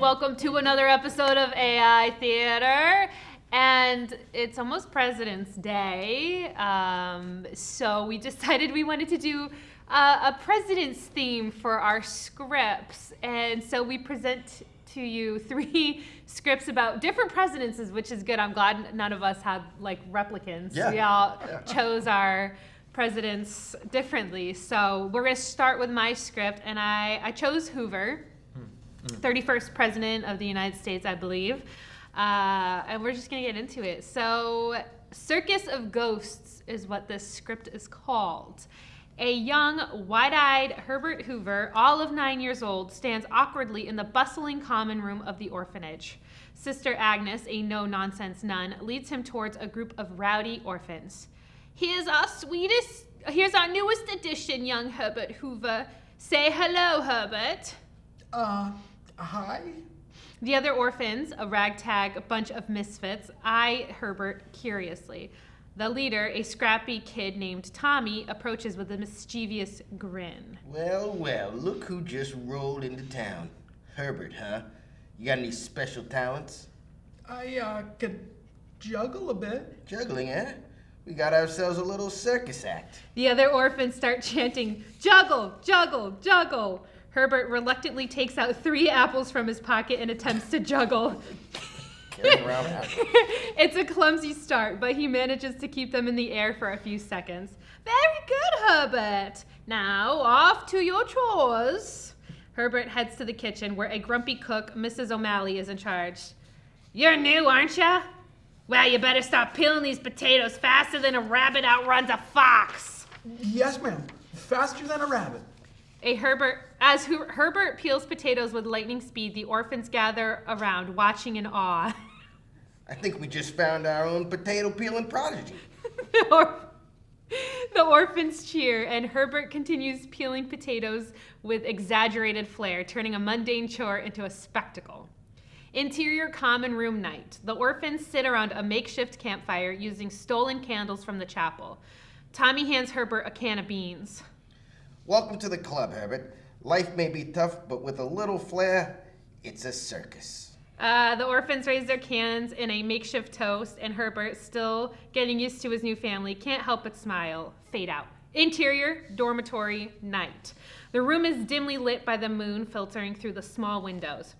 welcome to another episode of AI Theater. And it's almost President's Day, so we decided we wanted to do a president's theme for our scripts. And so we present to you 3 scripts about different presidencies, which is good. I'm glad none of us had like replicants. Yeah. We all chose our presidents differently. So we're going to start with my script, and I chose Hoover, 31st president of the United States, I believe. And we're just going to get into it. So, Circus of Ghosts is what this script is called. A young, wide-eyed Herbert Hoover, all of 9 years old, stands awkwardly in the bustling common room of the orphanage. Sister Agnes, a no-nonsense nun, leads him towards a group of rowdy orphans. Here's our newest addition, young Herbert Hoover. Say hello, Herbert. Hi? The other orphans, a ragtag bunch of misfits, eye Herbert curiously. The leader, a scrappy kid named Tommy, approaches with a mischievous grin. Well, look who just rolled into town. Herbert, huh? You got any special talents? I could juggle a bit. Juggling, eh? We got ourselves a little circus act. The other orphans start chanting, "Juggle, juggle, juggle." Herbert reluctantly takes out 3 apples from his pocket and attempts to juggle. Carrying around apples. It's a clumsy start, but he manages to keep them in the air for a few seconds. Very good, Herbert. Now, off to your chores. Herbert heads to the kitchen, where a grumpy cook, Mrs. O'Malley, is in charge. You're new, aren't ya? Well, you better start peeling these potatoes faster than a rabbit outruns a fox. Yes, ma'am. Faster than a rabbit. As Herbert peels potatoes with lightning speed, the orphans gather around, watching in awe. I think we just found our own potato peeling prodigy. The orphans cheer, and Herbert continues peeling potatoes with exaggerated flair, turning a mundane chore into a spectacle. Interior common room night. The orphans sit around a makeshift campfire using stolen candles from the chapel. Tommy hands Herbert a can of beans. Welcome to the club, Herbert. Life may be tough, but with a little flair, it's a circus. The orphans raise their cans in a makeshift toast, and Herbert, still getting used to his new family, can't help but smile. Fade out. Interior, dormitory, night. The room is dimly lit by the moon filtering through the small windows.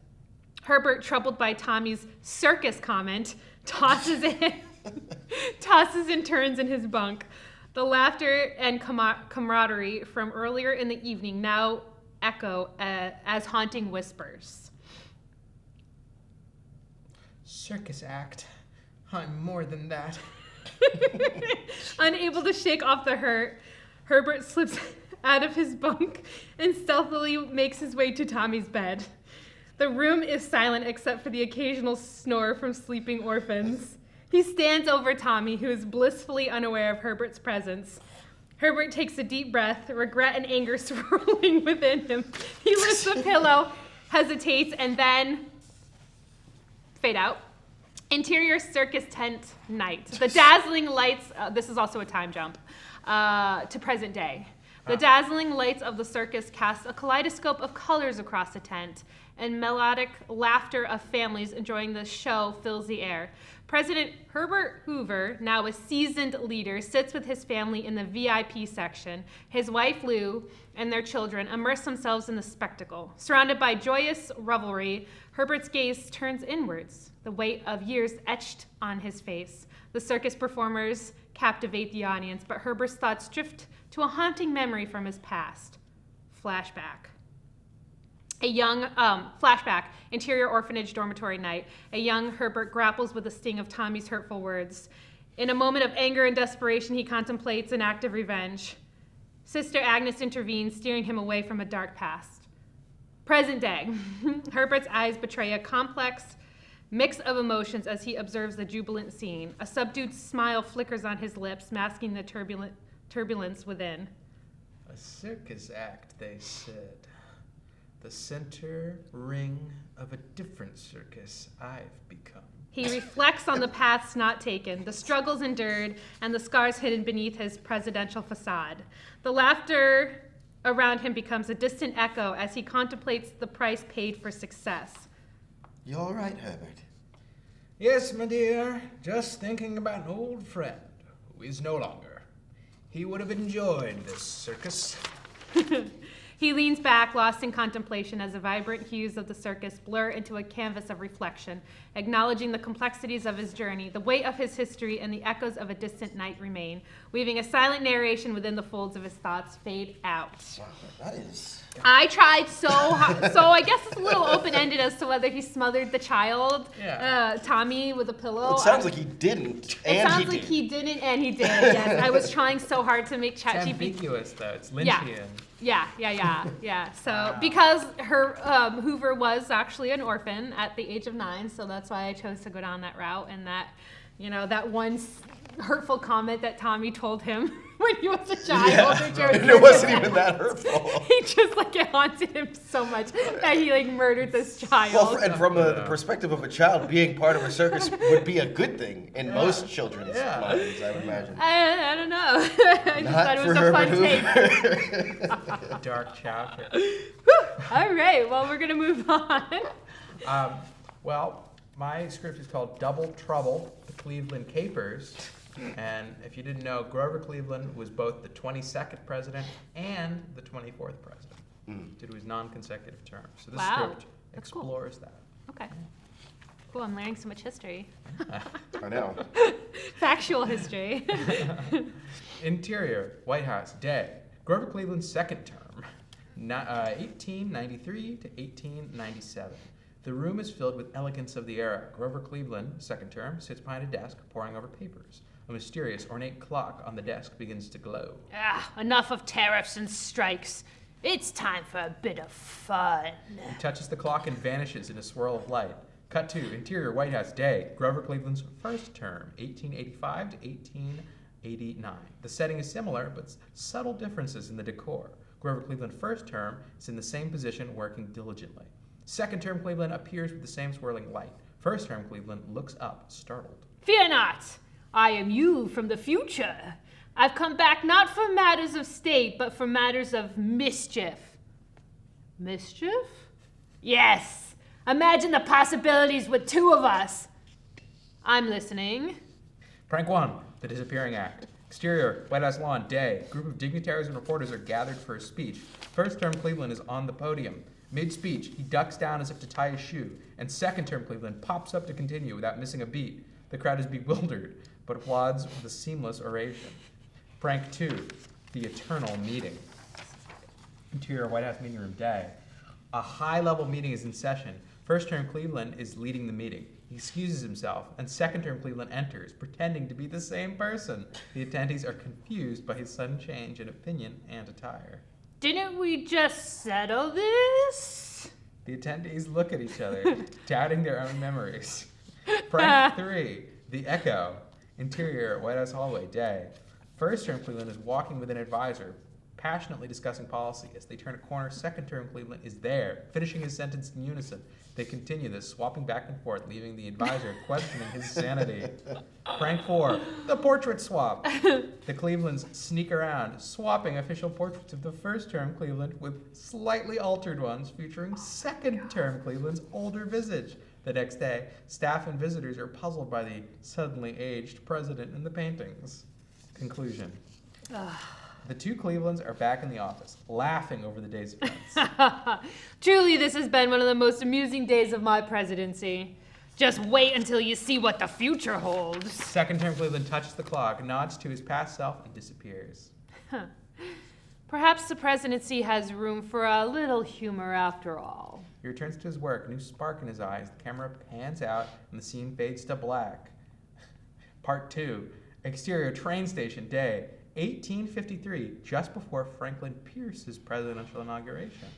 Herbert, troubled by Tommy's circus comment, tosses and turns in his bunk. The laughter and camaraderie from earlier in the evening now echo as haunting whispers. Circus act. I'm more than that. Unable to shake off the hurt, Herbert slips out of his bunk and stealthily makes his way to Tommy's bed. The room is silent except for the occasional snore from sleeping orphans. He stands over Tommy, who is blissfully unaware of Herbert's presence. Herbert takes a deep breath, regret and anger swirling within him. He lifts the pillow, hesitates, and then fade out. Interior circus tent night. The dazzling lights, this is also a time jump, to present day. The dazzling lights of the circus cast a kaleidoscope of colors across the tent, and melodic laughter of families enjoying the show fills the air. President Herbert Hoover, now a seasoned leader, sits with his family in the VIP section. His wife, Lou, and their children immerse themselves in the spectacle. Surrounded by joyous revelry, Herbert's gaze turns inwards, the weight of years etched on his face. The circus performers captivate the audience, but Herbert's thoughts drift to a haunting memory from his past. Flashback. Flashback, interior orphanage dormitory night. A young Herbert grapples with the sting of Tommy's hurtful words. In a moment of anger and desperation, he contemplates an act of revenge. Sister Agnes intervenes, steering him away from a dark past. Present day. Herbert's eyes betray a complex mix of emotions as he observes the jubilant scene. A subdued smile flickers on his lips, masking the turbulence within. A circus act, they said. The center ring of a different circus I've become. He reflects on the paths not taken, the struggles endured, and the scars hidden beneath his presidential facade. The laughter around him becomes a distant echo as he contemplates the price paid for success. You all right, Herbert? Yes, my dear. Just thinking about an old friend who is no longer. He would have enjoyed this circus. He leans back, lost in contemplation, as the vibrant hues of the circus blur into a canvas of reflection, acknowledging the complexities of his journey, the weight of his history, and the echoes of a distant night remain, weaving a silent narration within the folds of his thoughts fade out. Wow, that is... I tried so hard. So I guess it's a little open-ended as to whether he smothered the child, Tommy, with a pillow. It sounds like he didn't, It sounds like he didn't, and he did. Yes, I was trying so hard to make It's ChatGPT. ambiguous, though. It's Lynchian. Yeah. So because her Hoover was actually an orphan at the age of 9, so that's why I chose to go down that route. And that, that one hurtful comment that Tommy told him when he was a child. And it wasn't even that hurtful. He just it haunted him so much that he murdered this child. Well, and from the perspective of a child, being part of a circus would be a good thing in most children's minds, I would imagine. I don't know. I just thought it was a fun take. Dark chapter. All right, well, we're going to move on. Well, my script is called Double Trouble, the Cleveland Capers. And if you didn't know, Grover Cleveland was both the 22nd president and the 24th president due to his non-consecutive terms. So this script That's cool. explores that. Okay. Cool, I'm learning so much history. I know. Factual history. Interior, White House, day. Grover Cleveland's second term, 1893 to 1897. The room is filled with elegance of the era. Grover Cleveland, second term, sits behind a desk poring over papers. A mysterious, ornate clock on the desk begins to glow. Enough of tariffs and strikes. It's time for a bit of fun. He touches the clock and vanishes in a swirl of light. Cut to Interior, White House, day. Grover Cleveland's first term, 1885 to 1889. The setting is similar, but subtle differences in the decor. Grover Cleveland's first term is in the same position, working diligently. Second term Cleveland appears with the same swirling light. First term Cleveland looks up, startled. Fear not. I am you from the future. I've come back not for matters of state, but for matters of mischief. Mischief? Yes. Imagine the possibilities with 2 of us. I'm listening. Prank 1, the disappearing act. Exterior, White House lawn, day. Group of dignitaries and reporters are gathered for a speech. First term Cleveland is on the podium. Mid-speech, he ducks down as if to tie his shoe, and second term Cleveland pops up to continue without missing a beat. The crowd is bewildered, but applauds with a seamless oration. Prank 2, the eternal meeting. Interior, White House meeting room, day. A high-level meeting is in session. First term Cleveland is leading the meeting. He excuses himself, and second term Cleveland enters, pretending to be the same person. The attendees are confused by his sudden change in opinion and attire. Didn't we just settle this? The attendees look at each other, doubting their own memories. Prank 3, the echo. Interior, White House hallway, day. First term Cleveland is walking with an advisor, passionately discussing policy. As they turn a corner, second term Cleveland is there, finishing his sentence in unison. They continue this, swapping back and forth, leaving the advisor questioning his sanity. Prank 4, the portrait swap. The Clevelands sneak around, swapping official portraits of the first term Cleveland with slightly altered ones featuring second term Cleveland's older visage. The next day, staff and visitors are puzzled by the suddenly aged president in the paintings. Conclusion. The 2 Clevelands are back in the office, laughing over the day's events. Truly, this has been one of the most amusing days of my presidency. Just wait until you see what the future holds. Second term Cleveland touches the clock, nods to his past self, and disappears. Perhaps the presidency has room for a little humor after all. He returns to his work, a new spark in his eyes. The camera pans out, and the scene fades to black. Part 2, exterior train station, day. 1853, just before Franklin Pierce's presidential inauguration.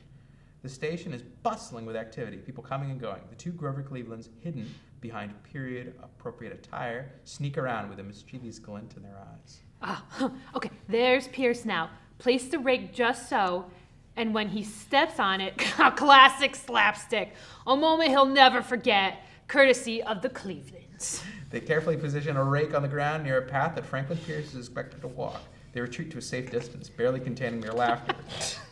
The station is bustling with activity, people coming and going. The 2 Grover Clevelands, hidden behind period-appropriate attire, sneak around with a mischievous glint in their eyes. Okay, there's Pierce now. Place the rake just so, and when he steps on it, a classic slapstick. A moment he'll never forget, courtesy of the Clevelands. They carefully position a rake on the ground near a path that Franklin Pierce is expected to walk. They retreat to a safe distance, barely containing their laughter.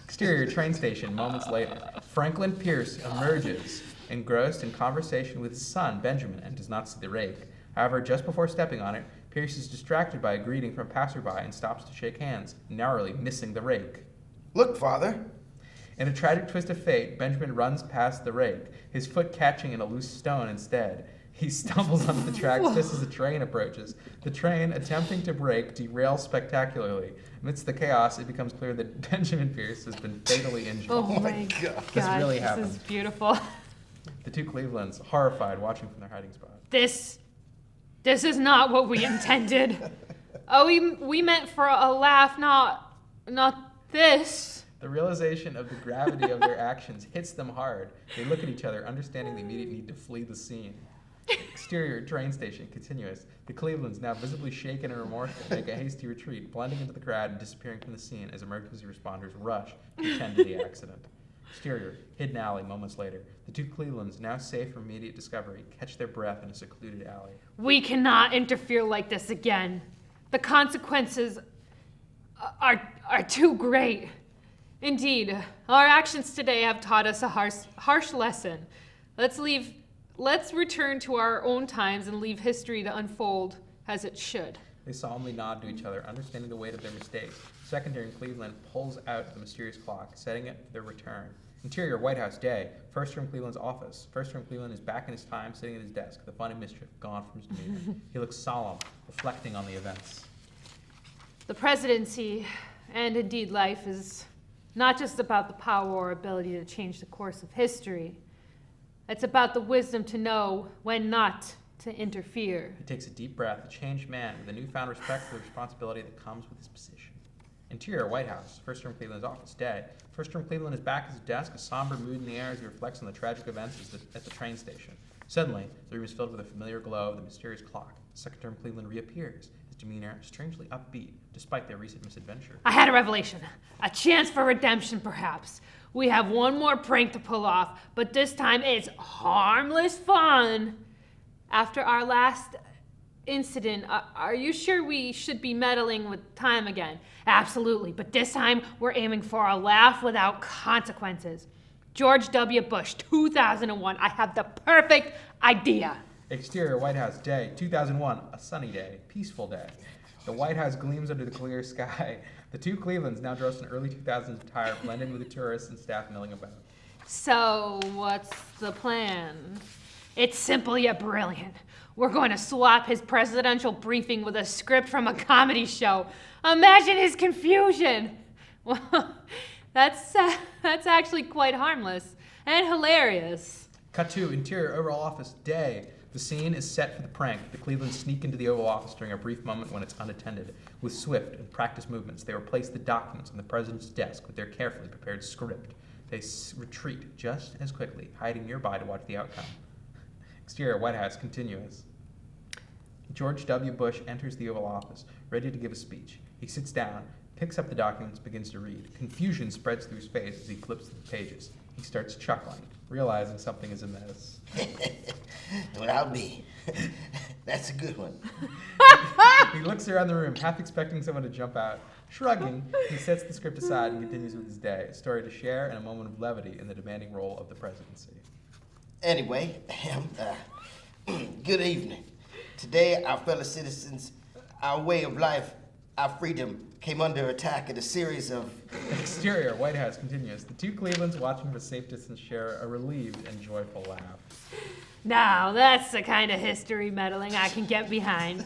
Exterior train station, moments later. Franklin Pierce emerges engrossed in conversation with his son, Benjamin, and does not see the rake. However, just before stepping on it, Pierce is distracted by a greeting from a passerby and stops to shake hands, narrowly missing the rake. Look, Father. In a tragic twist of fate, Benjamin runs past the rake, his foot catching in a loose stone instead. He stumbles onto the tracks just as a train approaches. The train, attempting to brake, derails spectacularly. Amidst the chaos, it becomes clear that Benjamin Pierce has been fatally injured. Oh my God. This really This happened. is beautiful. The two Clevelands, horrified, watching from their hiding spot. This is not what we intended. Oh, we meant for a laugh, not this. The realization of the gravity of their actions hits them hard. They look at each other, understanding the immediate need to flee the scene. Exterior train station, continuous. The Clevelands, now visibly shaken and remorseful, make a hasty retreat, blending into the crowd and disappearing from the scene as emergency responders rush to attend to the accident. Exterior, hidden alley, moments later. The two Clevelands, now safe from immediate discovery, catch their breath in a secluded alley. We cannot interfere like this again. The consequences are too great. Indeed, our actions today have taught us a harsh lesson. Let's return to our own times and leave history to unfold as it should. They solemnly nod to each other, understanding the weight of their mistakes. Secondary in Cleveland pulls out the mysterious clock, setting it for their return. Interior, White House, day. First from Cleveland's office. First from Cleveland is back in his time, sitting at his desk, the fun and mischief gone from his demeanor. He looks solemn, reflecting on the events. The presidency, and indeed life, is not just about the power or ability to change the course of history. It's about the wisdom to know when not to interfere. He takes a deep breath, a changed man with a newfound respect for the responsibility that comes with his position. Interior, White House. First from Cleveland's office, day. First from Cleveland is back at his desk, a somber mood in the air as he reflects on the tragic events at the train station. Suddenly, the room is filled with a familiar glow of the mysterious clock. Second term Cleveland reappears, his demeanor strangely upbeat, despite their recent misadventure. I had a revelation. A chance for redemption, perhaps. We have one more prank to pull off, but this time it's harmless fun. After our last incident, are you sure we should be meddling with time again? Absolutely, but this time we're aiming for a laugh without consequences. George W. Bush, 2001. I have the perfect idea. Exterior, White House, day. 2001, a sunny day, peaceful day. The White House gleams under the clear sky. The two Clevelands, now dressed in early 2000s attire, blend in with the tourists and staff milling about. So, what's the plan? It's simple yet brilliant. We're going to swap his presidential briefing with a script from a comedy show. Imagine his confusion. Well, that's actually quite harmless and hilarious. Cut to interior Oval Office, day. The scene is set for the prank. The Clevelands sneak into the Oval Office during a brief moment when it's unattended. With swift and practiced movements, they replace the documents on the president's desk with their carefully prepared script. They retreat just as quickly, hiding nearby to watch the outcome. Exterior, White House, continuous. George W. Bush enters the Oval Office, ready to give a speech. He sits down, picks up the documents, begins to read. Confusion spreads through his face as he flips through the pages. He starts chuckling, realizing something is amiss. Well, I'll be. That's a good one. He looks around the room, half expecting someone to jump out. Shrugging, he sets the script aside and continues with his day, a story to share and a moment of levity in the demanding role of the presidency. Anyway, good evening. Today, our fellow citizens, our way of life, our freedom came under attack in a series of... Exterior, White House, continuous. The two Clevelands watching from a safe distance share a relieved and joyful laugh. Now, that's the kind of history meddling I can get behind.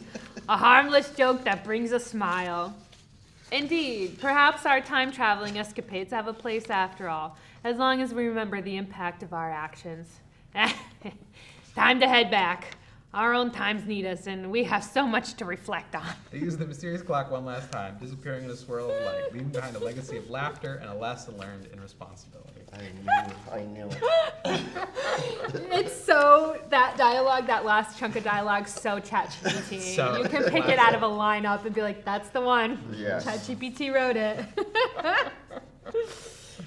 A harmless joke that brings a smile. Indeed, perhaps our time-traveling escapades have a place after all, as long as we remember the impact of our actions. Time to head back. Our own times need us, and we have so much to reflect on. They use the mysterious clock one last time, disappearing in a swirl of light, leaving behind a legacy of laughter and a lesson learned in responsibility. I knew it. It's so, that dialogue, that last chunk of dialogue, so ChatGPT. So You can pick it out of a lineup and be like, that's the one. Yes. ChatGPT wrote it.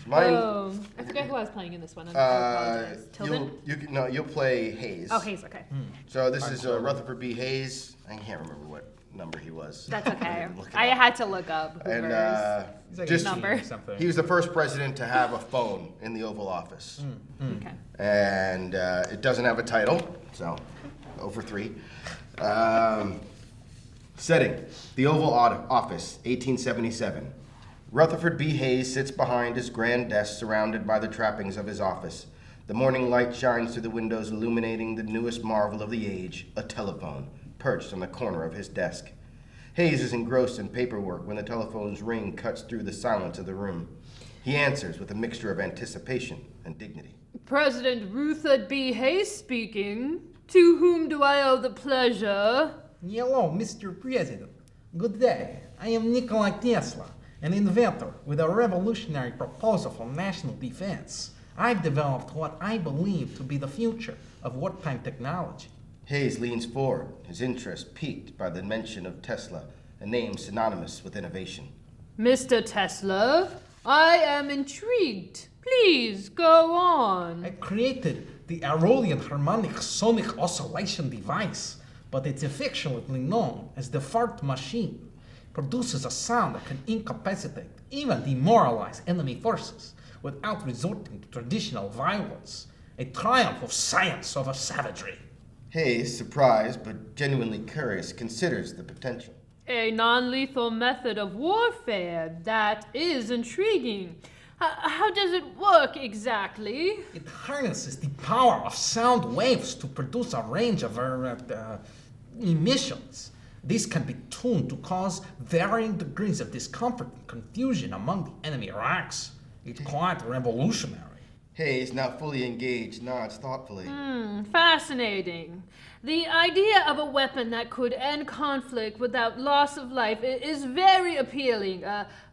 Mine, Oh, I forget who I was playing in this one. I apologize. Tilden? you'll play Hayes. Oh, Hayes, okay. So this is Rutherford B. Hayes. I can't remember what number he was. That's okay. didn't look it I up. had to look up And Hoover's. He's like just 18 number. or something. he was the first president to have a phone in the Oval Office. Okay. And it doesn't have a title, so over 3. Setting, the Oval Office, 1877. Rutherford B. Hayes sits behind his grand desk surrounded by the trappings of his office. The morning light shines through the windows, illuminating the newest marvel of the age, a telephone, perched on the corner of his desk. Hayes is engrossed in paperwork when the telephone's ring cuts through the silence of the room. He answers with a mixture of anticipation and dignity. President Rutherford B. Hayes speaking. To whom do I owe the pleasure? Hello, Mr. President. Good day. I am Nikola Tesla, an inventor with a revolutionary proposal for national defense. I've developed what I believe to be the future of wartime technology. Hayes leans forward, his interest piqued by the mention of Tesla, a name synonymous with innovation. Mr. Tesla, I am intrigued. Please go on. I created the Aurelian Harmonic Sonic Oscillation device, but it's affectionately known as the fart machine. Produces a sound that can incapacitate, even demoralize enemy forces without resorting to traditional violence. A triumph of science over savagery. Hayes, surprised but genuinely curious, considers the potential. A non-lethal method of warfare. That is intriguing. How does it work exactly? It harnesses the power of sound waves to produce a range of emissions. These can be tuned to cause varying degrees of discomfort and confusion among the enemy ranks. It's quite revolutionary. Hayes, now fully engaged, nods thoughtfully. Fascinating. The idea of a weapon that could end conflict without loss of life is very appealing.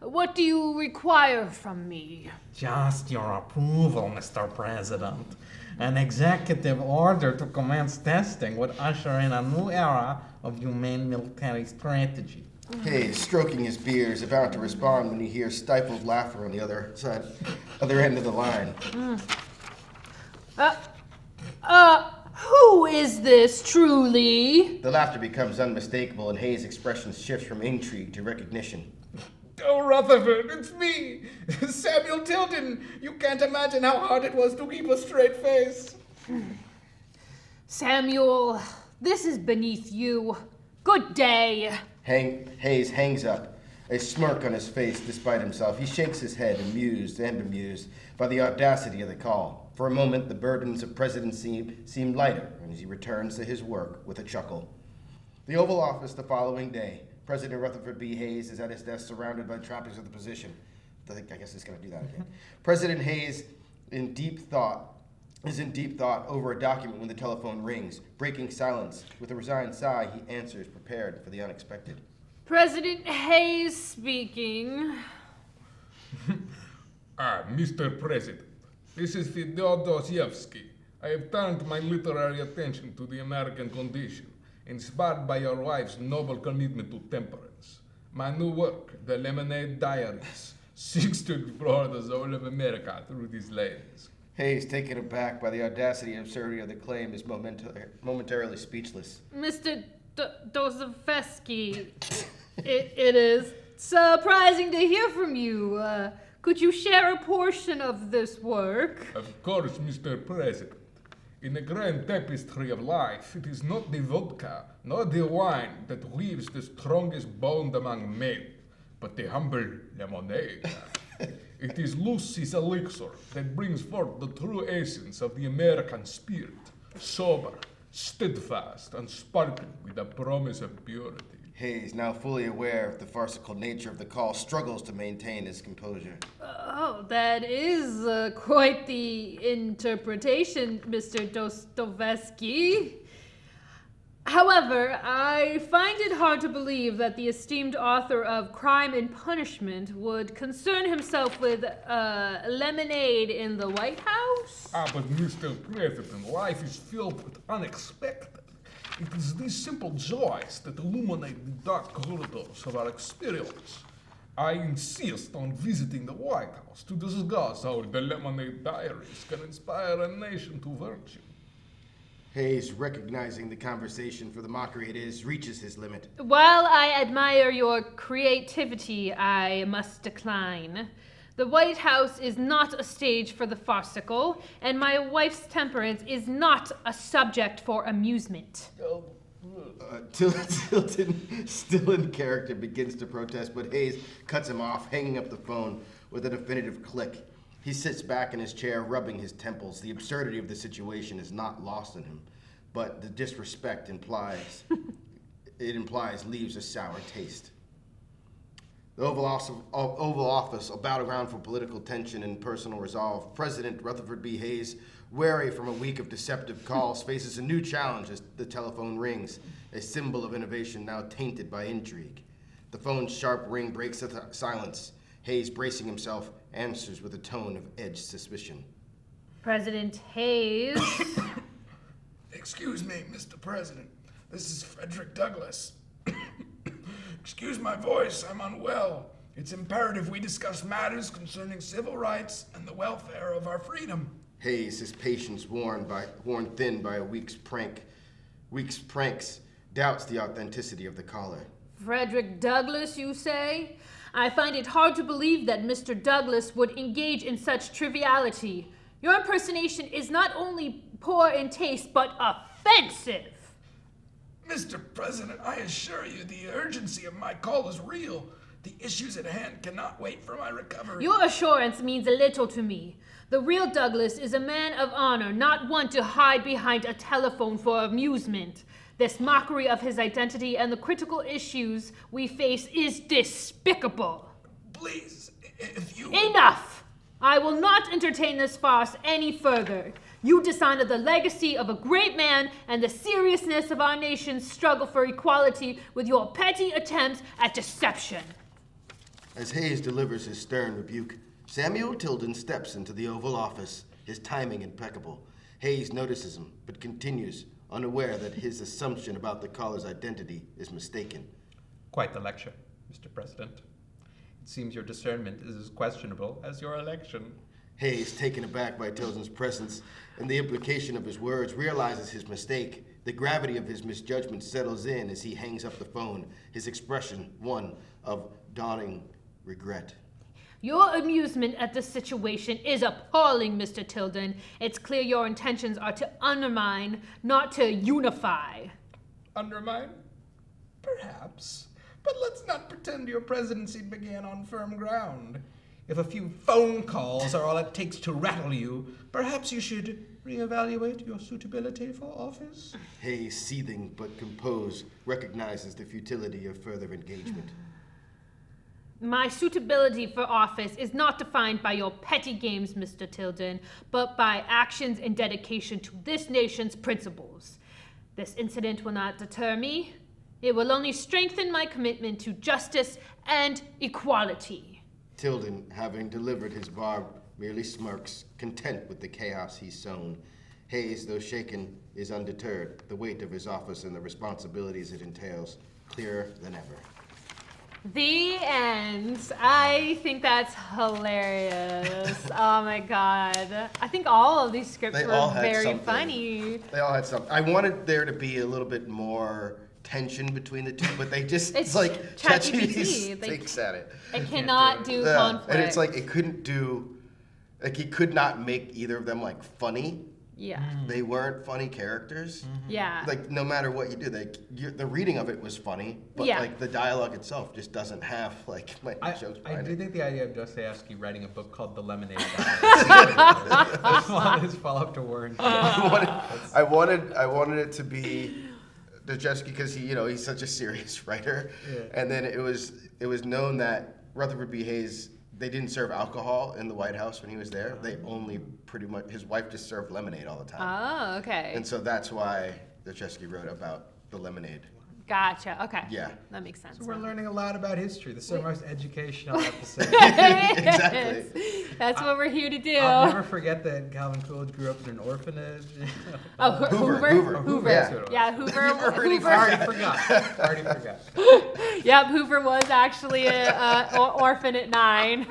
What do you require from me? Just your approval, Mr. President. An executive order to commence testing would usher in a new era of humane military strategy. Hayes, stroking his beard, is about to respond when he hears stifled laughter on the other end of the line. Who is this truly? The laughter becomes unmistakable, and Hayes' expression shifts from intrigue to recognition. Oh, Rutherford, it's me, Samuel Tilden. You can't imagine how hard it was to keep a straight face. Samuel, this is beneath you. Good day. Hayes hangs up, a smirk on his face despite himself. He shakes his head, amused and bemused by the audacity of the call. For a moment, the burdens of presidency seem lighter as he returns to his work with a chuckle. The Oval Office the following day. President Rutherford B. Hayes is at his desk surrounded by the trappings of the position. I guess it's going to do that again. President Hayes is in deep thought over a document when the telephone rings. Breaking silence, with a resigned sigh, he answers, prepared for the unexpected. President Hayes speaking. Mr. President, this is Fyodor Dostoevsky. I have turned my literary attention to the American condition, inspired by your wife's noble commitment to temperance. My new work, The Lemonade Diaries, seeks to explore the soul of America through these lens. Hayes, taken aback by the audacity and absurdity of the claim, is momentarily speechless. Mr. Dostoevsky, it is surprising to hear from you. Could you share a portion of this work? Of course, Mr. President. In the grand tapestry of life, it is not the vodka, nor the wine that weaves the strongest bond among men, but the humble lemonade. It is Lucy's elixir that brings forth the true essence of the American spirit, sober, steadfast, and sparkling with the promise of purity. Hayes, now fully aware of the farcical nature of the call, struggles to maintain his composure. Oh, that is quite the interpretation, Mr. Dostoevsky. However, I find it hard to believe that the esteemed author of Crime and Punishment would concern himself with lemonade in the White House. But Mr. President, life is filled with unexpected. It is these simple joys that illuminate the dark corridors of our experience. I insist on visiting the White House to discuss how the Lemonade Diaries can inspire a nation to virtue. Hayes, recognizing the conversation for the mockery it is, reaches his limit. While I admire your creativity, I must decline. The White House is not a stage for the farcical, and my wife's temperance is not a subject for amusement. Tilden, still in character, begins to protest, but Hayes cuts him off, hanging up the phone with a definitive click. He sits back in his chair, rubbing his temples. The absurdity of the situation is not lost on him, but the disrespect implies leaves a sour taste. The Oval Office, a battleground for political tension and personal resolve. President Rutherford B. Hayes, wary from a week of deceptive calls, faces a new challenge as the telephone rings, a symbol of innovation now tainted by intrigue. The phone's sharp ring breaks the silence. Hayes, bracing himself, answers with a tone of edged suspicion. President Hayes. Excuse me, Mr. President. This is Frederick Douglass. Excuse my voice, I'm unwell. It's imperative we discuss matters concerning civil rights and the welfare of our freedom. Hayes, his patience worn thin by a week's pranks, doubts the authenticity of the caller. Frederick Douglass, you say? I find it hard to believe that Mr. Douglass would engage in such triviality. Your impersonation is not only poor in taste, but offensive. Mr. President, I assure you the urgency of my call is real. The issues at hand cannot wait for my recovery. Your assurance means little to me. The real Douglass is a man of honor, not one to hide behind a telephone for amusement. This mockery of his identity and the critical issues we face is despicable. Please, if you... Enough! I will not entertain this farce any further. You dishonor the legacy of a great man and the seriousness of our nation's struggle for equality with your petty attempts at deception. As Hayes delivers his stern rebuke, Samuel Tilden steps into the Oval Office, his timing impeccable. Hayes notices him, but continues, unaware that his assumption about the caller's identity is mistaken. Quite the lecture, Mr. President. It seems your discernment is as questionable as your election. Hayes, taken aback by Tilden's presence and the implication of his words, realizes his mistake. The gravity of his misjudgment settles in as he hangs up the phone, his expression one of dawning regret. Your amusement at this situation is appalling, Mr. Tilden. It's clear your intentions are to undermine, not to unify. Undermine? Perhaps. But let's not pretend your presidency began on firm ground. If a few phone calls are all it takes to rattle you, perhaps you should reevaluate your suitability for office. Hayes, seething but composed, recognizes the futility of further engagement. My suitability for office is not defined by your petty games, Mr. Tilden, but by actions and dedication to this nation's principles. This incident will not deter me. It will only strengthen my commitment to justice and equality. Tilden, having delivered his barb, merely smirks, content with the chaos he's sown. Hayes, though shaken, is undeterred, the weight of his office and the responsibilities it entails clearer than ever. The end. I think that's hilarious. Oh my god. I think all of these scripts They all were had very something. funny. They all had something. I wanted there to be a little bit more tension between the two, but they just, it's like ChatGPT. ChatGPT takes at it. It cannot do Yeah, conflict. and it's like it couldn't do, like he could not make either of them like funny. Yeah. They weren't funny characters. Yeah. Like no matter what you do, the reading of it was funny, but Yeah. like the dialogue itself just doesn't have like my jokes I behind do it. think the idea of Dostoevsky writing a book called The Lemonade Diet his follow-up to Warren. I wanted it to be Dostoevsky because he's such a serious writer, and then it was known that Rutherford B. Hayes, they didn't serve alcohol in the White House when he was there. They only pretty much, his wife just served lemonade all the time. Oh, okay. And so that's why Dostoevsky wrote about the lemonade. Gotcha. Okay. Yeah. That makes sense. So we're learning a lot about history. This is our most educational episode. Exactly. That's what we're here to do. I'll never forget that Calvin Coolidge grew up in an orphanage. Oh, Hoover. Yeah. Yeah, Hoover. Already forgot. Yep, Hoover was actually an orphan at 9.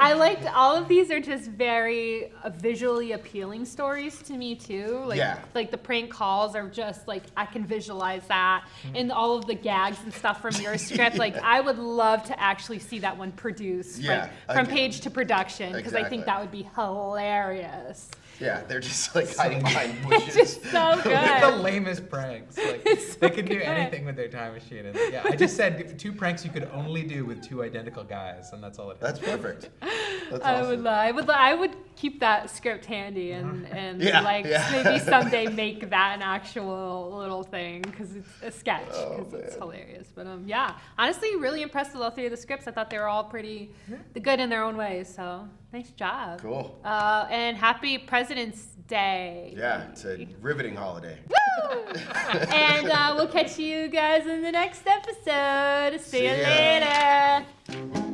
I liked all of these are just very visually appealing stories to me too. Like, Yeah. like the prank calls are just like I can visualize that, and all of the gags and stuff from your script. Like I would love to actually see that one produced, Yeah, like, from okay. page to production, because I think Exactly. that would be hilarious. Yeah, they're just like hiding behind It's bushes. just so the good. lamest pranks. Like It's so they could do good. anything with their time machine. And yeah, I just said 2 pranks you could only do with 2 identical guys, and that's all it is. That's perfect. That's I awesome. I would keep that script handy and Yeah, like yeah. maybe someday make that an actual little thing, because it's a sketch, Oh, because it's man. hilarious. But yeah, honestly, really impressed with all 3 of the scripts. I thought they were all pretty good in their own ways. So nice job. Cool. And happy President's Day. Yeah, it's a riveting holiday. And we'll catch you guys in the next episode. See you See ya. later.